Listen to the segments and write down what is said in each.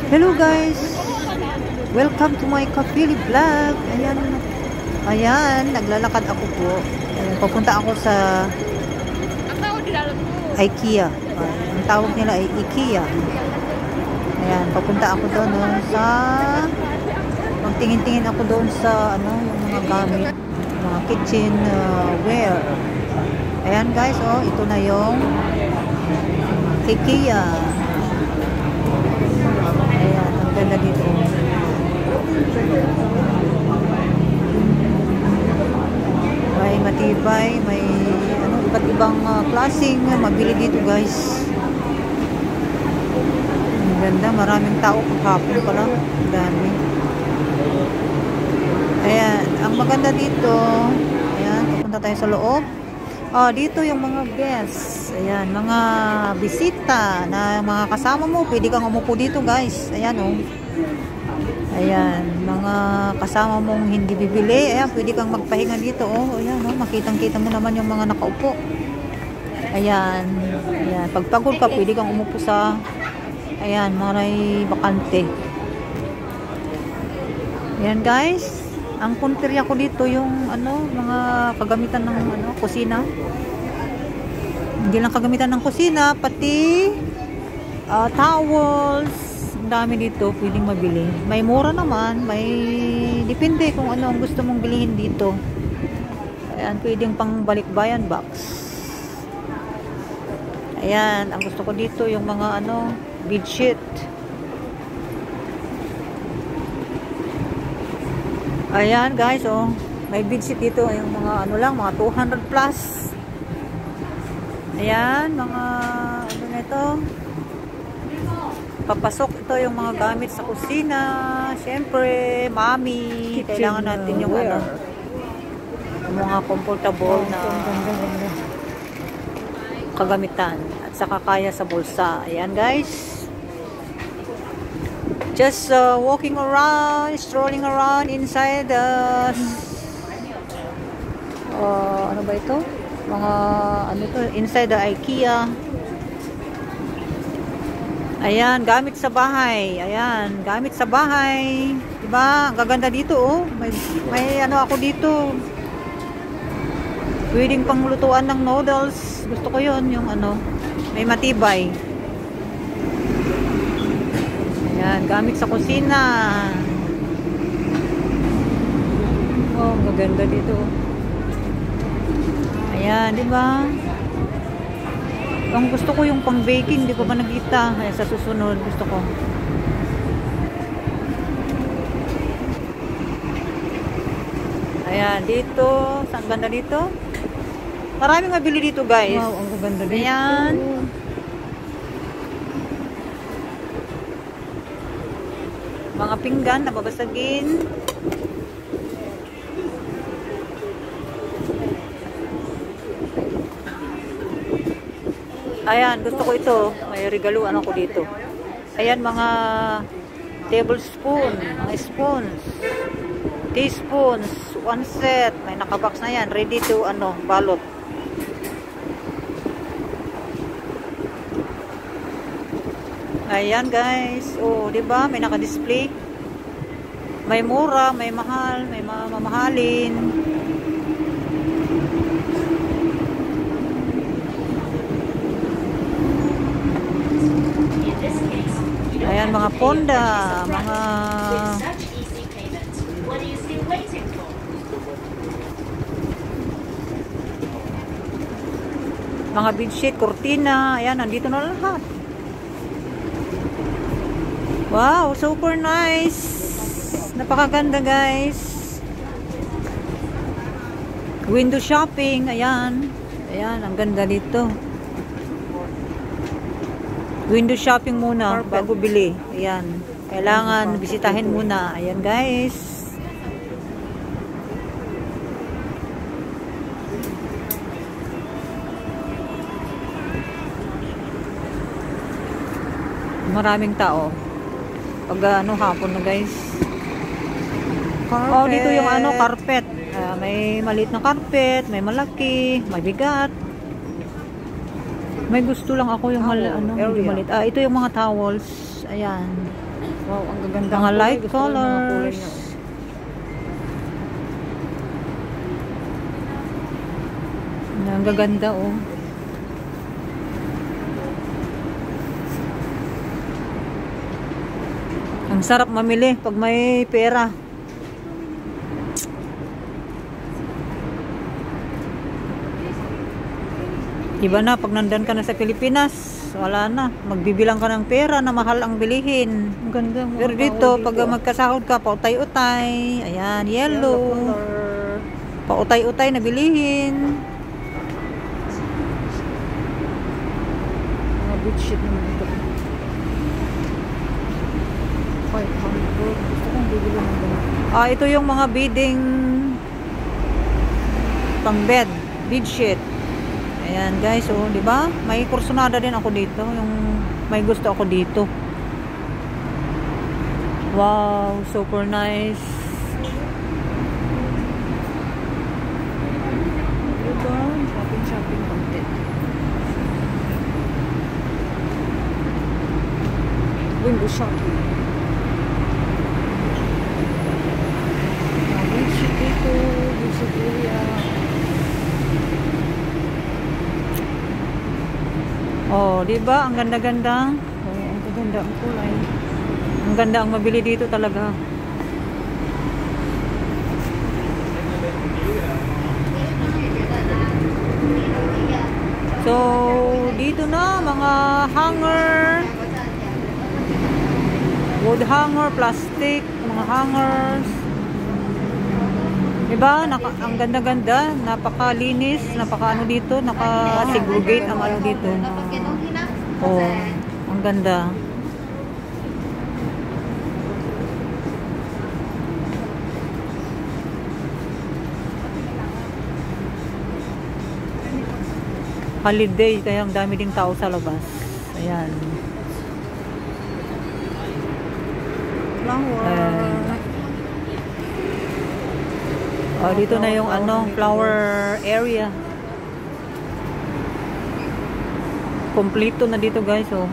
Hello guys! Welcome to my Kapili vlog. Ayan, naglalakad ako po. Ayan, papunta ako sa IKEA. Ang tawag nila ay IKEA. Ayan, papunta ako doon sa magtingin-tingin ako doon sa yung mga gamit, mga kitchen ware. Ayan guys, ito na yung IKEA. Ayan, ang ganda dito. May matibay, may iba't ibang klaseng mabili dito guys. Ang ganda, maraming tao kahapon pala. Ang dami. Ayan, ang maganda dito, ayan, pupunta tayo sa loob. Dito yung mga guests. Ayan, mga bisita na mga kasama mo. Pwede kang umupo dito guys. Ayan Ayan, mga kasama mong hindi bibili. Ayan, pwede kang magpahinga dito. Ayan, makitang-kita mo naman yung mga nakaupo. Ayan, ayan. Pag pagod ka, pwede kang umupo sa maray bakante. Ayan guys. Ang punteriya ko dito yung mga kagamitan ng kusina. Hindi lang kagamitan ng kusina, pati towels. Ang dami dito pwedeng mabili. May mura naman, may depende kung ano ang gusto mong bilhin dito. Ayan, pwedeng pang balikbayan box. Ayan, ang gusto ko dito yung mga bedsheet. Ayan guys, may bedsheet dito, yung mga mga 200 plus. Ayan, mga na ito. Papasok ito yung mga gamit sa kusina. Siyempre, mami, kailangan natin yung mga comfortable na kagamitan at saka kaya sa bulsa. Ayan guys. Just walking around, strolling around inside the ano ba ito? Mga inside the IKEA. Ayan, gamit sa bahay. Ayan, gamit sa bahay. Diba? Ang gaganda dito May ako dito. Pwedeng panglutuan ng noodles. Gusto ko 'yon, yung may matibay. Ayan, gamit sa kusina. Ang gaganda dito. Ayan, di ba? Ang gusto ko yung pang baking, hindi ko pa nakita. Ayan, sa susunod, gusto ko. Ayan, dito. Saan banda dito? Maraming mabili dito, guys. Wow, ang gaganda dito. Ayan. Mga pinggan na babasagin. Ayan, gusto ko ito. May regaluan ako dito. Ayan, mga tablespoon, mga spoons, teaspoons, one set. May nakabox na yan. Ready to balot. Ayan guys. Di ba? May naka-display. May mura, may mahal, may mamahalin. Ayan, mga ponda, mga bedsheet, kurtina. Ayan, nandito na lahat. Wow, super nice. Napakaganda guys. Window shopping. Ayan. Ayan, ang ganda dito. Window shopping muna bago bili. Ayan. Kailangan bisitahin muna. Ayan guys. Maraming tao. Pag hapon na guys. Carpet. Dito yung carpet. May maliit na carpet, may malaki, may bigat. May gusto lang ako yung medyo maliit. Ito yung mga towels. Ayan. Wow, ang gaganda. Mga light Gusto ko yung mga kulay colors. niya, oh. Ang gaganda, oh. Ang sarap mamili pag may pera. Iba na pag nandan ka na sa Pilipinas, wala na. Magbibilang ka ng pera na mahal ang bilihin. Ang ganda. Mga Pero dito, bawal pag magkasahod ka, pautay-utay. Ayan, yellow. color. Pautay-utay na bilihin. Mga bedsheet naman ito. 500. Gusto kong bibili ng ganito. Ito yung mga bedding pang bed, bedsheet. Ayan guys, oh, di ba? May kursunada din ako dito, yung may gusto ako dito. Wow, super nice. Diba? Shopping content. Window shopping. Bedsheet dito, bedsheet area. Oh, di ba? Ang ganda-ganda. Oh, ang gaganda ang kulay. Ang ganda ang mabili dito talaga. So, dito na mga hanger. Wood hanger, plastic, mga hangers. Diba? Ang ganda-ganda, napakalinis, napaka-ano dito, naka-segregate ang ano dito. Oh, ang ganda. Holiday, kaya ang dami ding tao sa labas. Ayan. Flower. Dito na yung ano, flower area. Kompleto na dito guys, oh.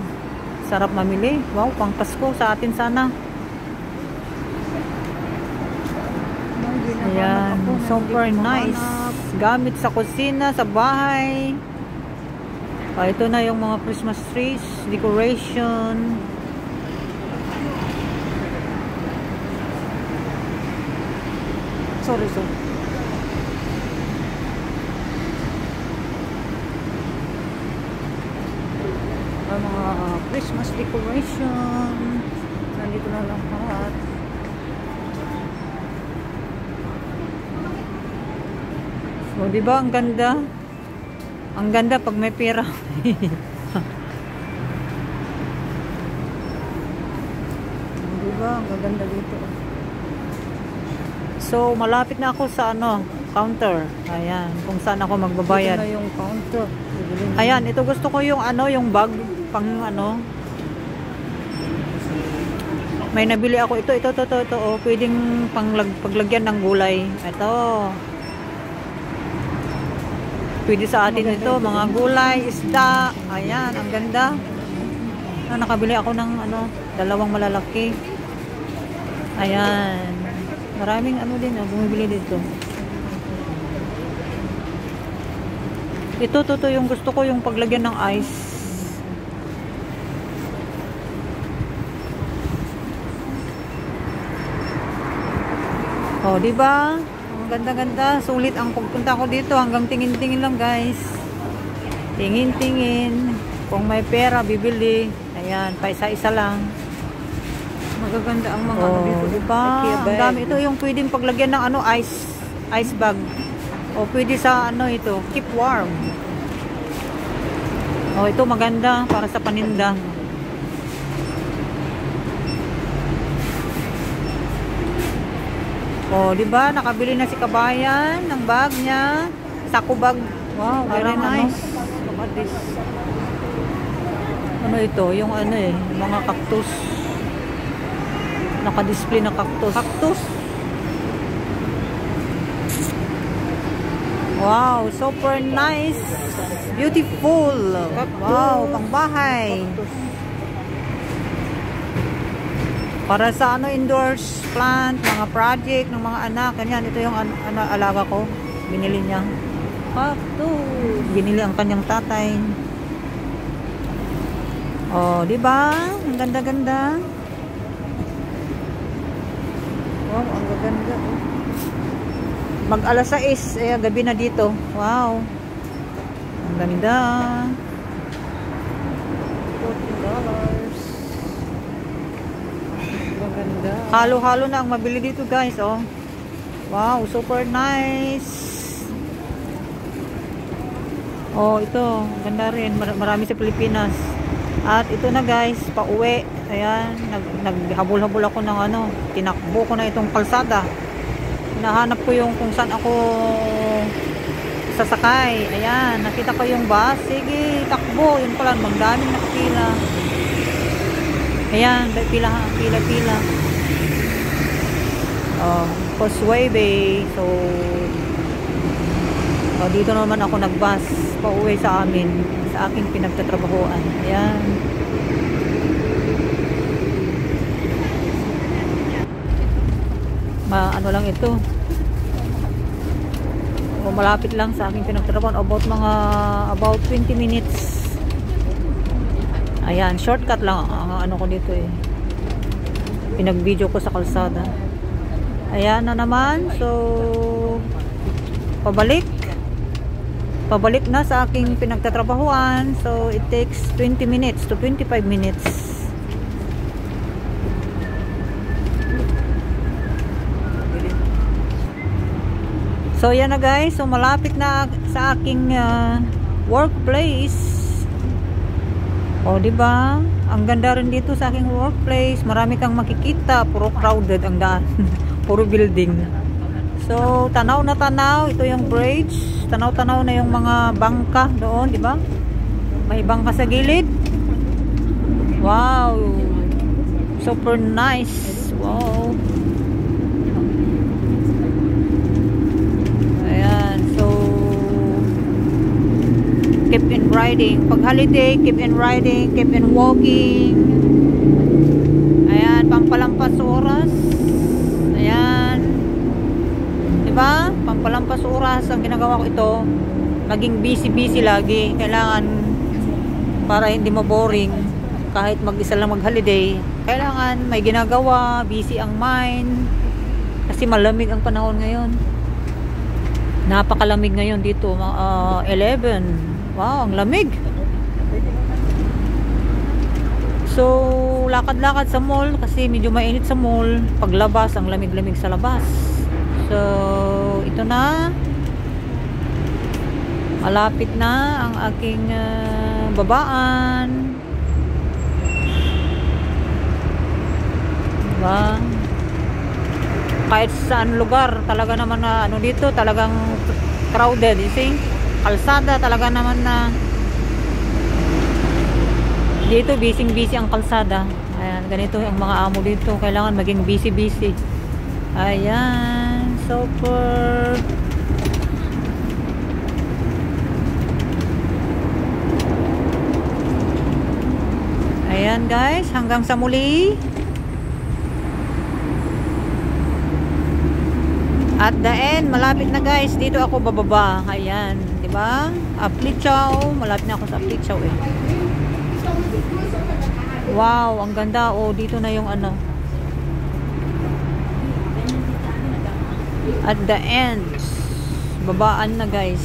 Sarap mamili. Wow, pang Pasko sa atin sana. Ayan, super nice. Gamit sa kusina, sa bahay. Ito na yung mga Christmas trees, decoration. Sorry. Mga Christmas decoration. Nandito na lahat. So, di ba ang ganda? Ang ganda pag may pera. Di ba? Ang gaganda dito. So, malapit na ako sa ano, counter. Ayan, kung saan ako magbabayad. Ito na yung counter. Ayan, ito gusto ko yung ano, yung bag pang ano. May nabili ako ito. Oh, pwedeng paglagyan ng gulay. Ito. Pwede sa atin ito, mga gulay, isda. Ayan, ang ganda. Nakabili ako ng ano, dalawang malalaki. Ayan. Maraming ano din, bumibili dito. Ito yung gusto ko, yung paglagyan ng ice. Oh, di ba? Ang ganda-ganda. Sulit ang pagpunta ko dito. Hanggang tingin-tingin lang, guys. Tingin-tingin. Kung may pera, bibili. Ayan, paisa-isa lang. Magaganda ang mga ano dito. Di ba? Ang dami. Ito yung pwedeng paglagyan ng ano, ice bag. O pwede sa ano ito, keep warm. Oh, ito maganda para sa paninda. Oh, di ba? Nakabili na si Kabayan ng bag niya. Sako bag. Wow, very nice. Look at this. Ano ito? Yung ano mga cactus. Naka-display na cactus. Cactus. Wow, super nice. Beautiful. Wow, pang bahay. Para sa indoors plant, mga project ng mga anak, ganyan. Ito yung alaga ko. Binili niya. Cactus. Binili ang kanyang tatay. Oh, di ba? Ang ganda-ganda. Wow, ang ganda. Mag alas 6, gabi na dito. Wow. Ang ganda. $40. Maganda. Halo-halo na ang mabili dito, guys, oh. Wow, super nice. Oh, ito, ganda rin. Marami sa Pilipinas. At ito na, guys, pauwi. Ayan, naghabol-habol ako ng tinakbo ko na itong kalsada. Hinahanap ko yung kung saan ako sasakay. Ayan, nakita ko yung bus. Sige, takbo. Yun pala, magdaming nakapila. Ayan, pila. Oh, Causeway Bay. So, dito naman ako nagbus pauwi sa amin, sa aking pinagtatrabahoan. Ayan. Ano lang ito. O, malapit lang sa aking pinagtatrabahoan. About 20 minutes. Ayan, shortcut lang ang ko dito eh. Pinag-video ko sa kalsada. Ayan na naman. So, pabalik na sa aking pinagtatrabahuan. So it takes 20 minutes to 25 minutes. So yan na, guys. So malapit na sa aking workplace. O, di ba? Ang ganda rin dito sa aking workplace. Marami kang makikita, puro crowded ang daan. Puro building. So, tanaw na tanaw. Ito yung bridge. Tanaw-tanaw na yung mga bangka doon, di ba? May bangka sa gilid. Wow! Super nice. Wow! Ayan. So, keep in riding. Pag holiday, keep in riding, keep in walking. Ayan, pampalampas oras. Ayan. Diba? Pampalampas oras ang ginagawa ko ito. Maging busy lagi. Kailangan para hindi mo-boring kahit mag-isa lang mag-holiday. Kailangan may ginagawa, busy ang mind. Kasi malamig ang panahon ngayon. Napakalamig ngayon dito. 11. Wow, ang lamig. So, lakad-lakad sa mall kasi medyo mainit sa mall. Paglabas, ang lamig-lamig sa labas. So, ito na. Malapit na ang aking babaan. Diba? Kahit saan lugar, talaga naman na dito, talagang crowded. You see? Kalsada, talaga naman na dito, busy ang kalsada. Ayan, ganito ang mga amo dito. Kailangan maging busy. Ayan. Super. Ayan, guys, hanggang sa muli. At the end, malapit na, guys. Dito ako bababa. Ayan, 'di ba? Aplichaw, malapit na ako sa Aplichaw eh. Wow, ang ganda. Oh, dito na yung at the end, babaan na, guys.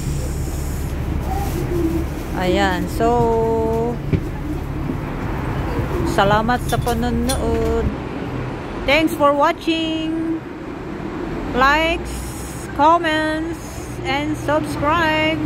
Ayan. So, salamat sa panonood. Thanks for watching. Likes, comments, and subscribe.